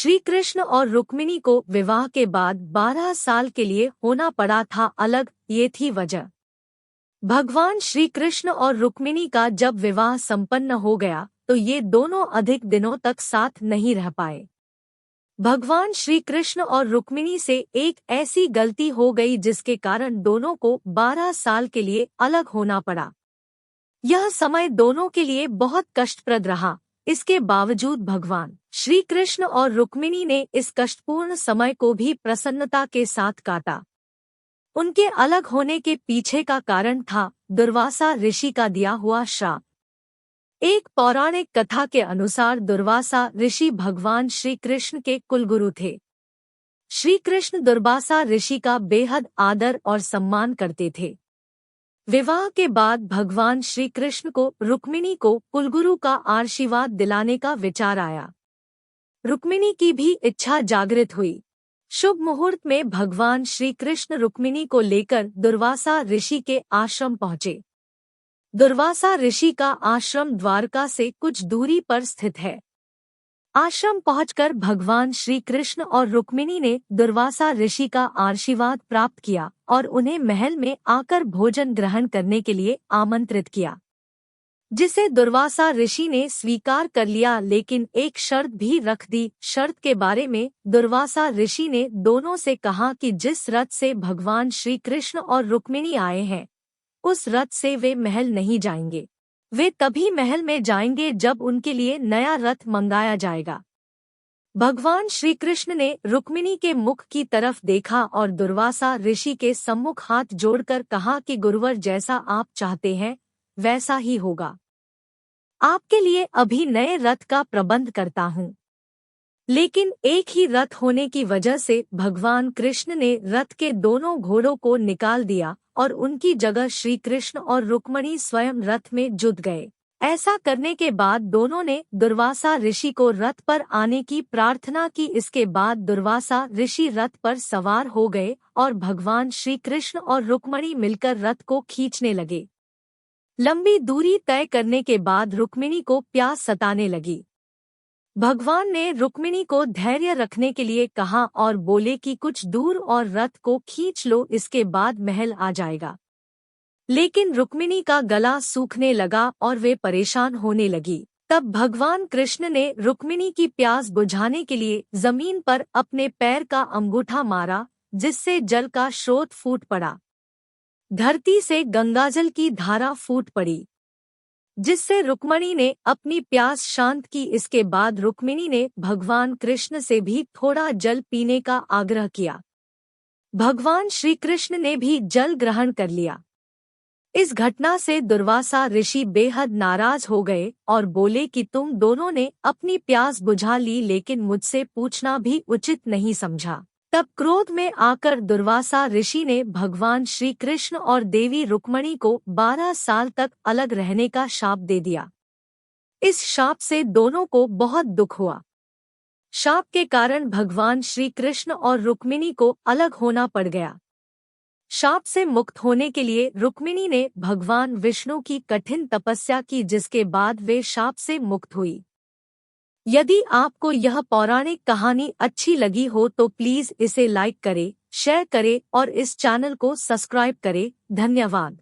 श्री कृष्ण और रुक्मिणी को विवाह के बाद 12 साल के लिए होना पड़ा था अलग, ये थी वजह। भगवान श्री कृष्ण और रुक्मिणी का जब विवाह संपन्न हो गया तो ये दोनों अधिक दिनों तक साथ नहीं रह पाए। भगवान श्री कृष्ण और रुक्मिणी से एक ऐसी गलती हो गई जिसके कारण दोनों को 12 साल के लिए अलग होना पड़ा। यह समय दोनों के लिए बहुत कष्टप्रद रहा। इसके बावजूद भगवान श्री कृष्ण और रुक्मिणी ने इस कष्टपूर्ण समय को भी प्रसन्नता के साथ काटा। उनके अलग होने के पीछे का कारण था दुर्वासा ऋषि का दिया हुआ श्राप। एक पौराणिक कथा के अनुसार दुर्वासा ऋषि भगवान श्री कृष्ण के कुलगुरु थे। श्री कृष्ण दुर्वासा ऋषि का बेहद आदर और सम्मान करते थे। विवाह के बाद भगवान श्री कृष्ण को रुक्मिणी को कुलगुरु का आशीर्वाद दिलाने का विचार आया। रुक्मिणी की भी इच्छा जागृत हुई। शुभ मुहूर्त में भगवान श्री कृष्ण रुक्मिणी को लेकर दुर्वासा ऋषि के आश्रम पहुँचे। दुर्वासा ऋषि का आश्रम द्वारका से कुछ दूरी पर स्थित है। आश्रम पहुंचकर भगवान श्री कृष्ण और रुक्मिणी ने दुर्वासा ऋषि का आशीर्वाद प्राप्त किया और उन्हें महल में आकर भोजन ग्रहण करने के लिए आमंत्रित किया, जिसे दुर्वासा ऋषि ने स्वीकार कर लिया, लेकिन एक शर्त भी रख दी। शर्त के बारे में दुर्वासा ऋषि ने दोनों से कहा कि जिस रथ से भगवान श्री कृष्ण और रुक्मिणी आए हैं उस रथ से वे महल नहीं जाएंगे। वे तभी महल में जाएंगे जब उनके लिए नया रथ मंगाया जाएगा। भगवान श्री कृष्ण ने रुक्मिणी के मुख की तरफ देखा और दुर्वासा ऋषि के सम्मुख हाथ जोड़कर कहा कि गुरुवर, जैसा आप चाहते हैं वैसा ही होगा। आपके लिए अभी नए रथ का प्रबंध करता हूँ। लेकिन एक ही रथ होने की वजह से भगवान कृष्ण ने रथ के दोनों घोड़ों को निकाल दिया और उनकी जगह श्री कृष्ण और रुक्मिणी स्वयं रथ में जुट गए। ऐसा करने के बाद दोनों ने दुर्वासा ऋषि को रथ पर आने की प्रार्थना की। इसके बाद दुर्वासा ऋषि रथ पर सवार हो गए और भगवान श्री कृष्ण और रुक्मिणी मिलकर रथ को खींचने लगे। लंबी दूरी तय करने के बाद रुक्मिणी को प्यास सताने लगी। भगवान ने रुक्मिणी को धैर्य रखने के लिए कहा और बोले कि कुछ दूर और रथ को खींच लो, इसके बाद महल आ जाएगा। लेकिन रुक्मिणी का गला सूखने लगा और वे परेशान होने लगी। तब भगवान कृष्ण ने रुक्मिणी की प्यास बुझाने के लिए जमीन पर अपने पैर का अंगूठा मारा, जिससे जल का स्रोत फूट पड़ा। धरती से गंगाजल की धारा फूट पड़ी, जिससे रुक्मिणी ने अपनी प्यास शांत की। इसके बाद रुक्मिणी ने भगवान कृष्ण से भी थोड़ा जल पीने का आग्रह किया। भगवान श्री कृष्ण ने भी जल ग्रहण कर लिया। इस घटना से दुर्वासा ऋषि बेहद नाराज हो गए और बोले कि तुम दोनों ने अपनी प्यास बुझा ली, लेकिन मुझसे पूछना भी उचित नहीं समझा। तब क्रोध में आकर दुर्वासा ऋषि ने भगवान श्री कृष्ण और देवी रुक्मिणी को 12 साल तक अलग रहने का शाप दे दिया। इस शाप से दोनों को बहुत दुख हुआ। शाप के कारण भगवान श्री कृष्ण और रुक्मिणी को अलग होना पड़ गया। शाप से मुक्त होने के लिए रुक्मिणी ने भगवान विष्णु की कठिन तपस्या की, जिसके बाद वे शाप से मुक्त हुई। यदि आपको यह पौराणिक कहानी अच्छी लगी हो तो प्लीज इसे लाइक करें, शेयर करें और इस चैनल को सब्सक्राइब करें। धन्यवाद।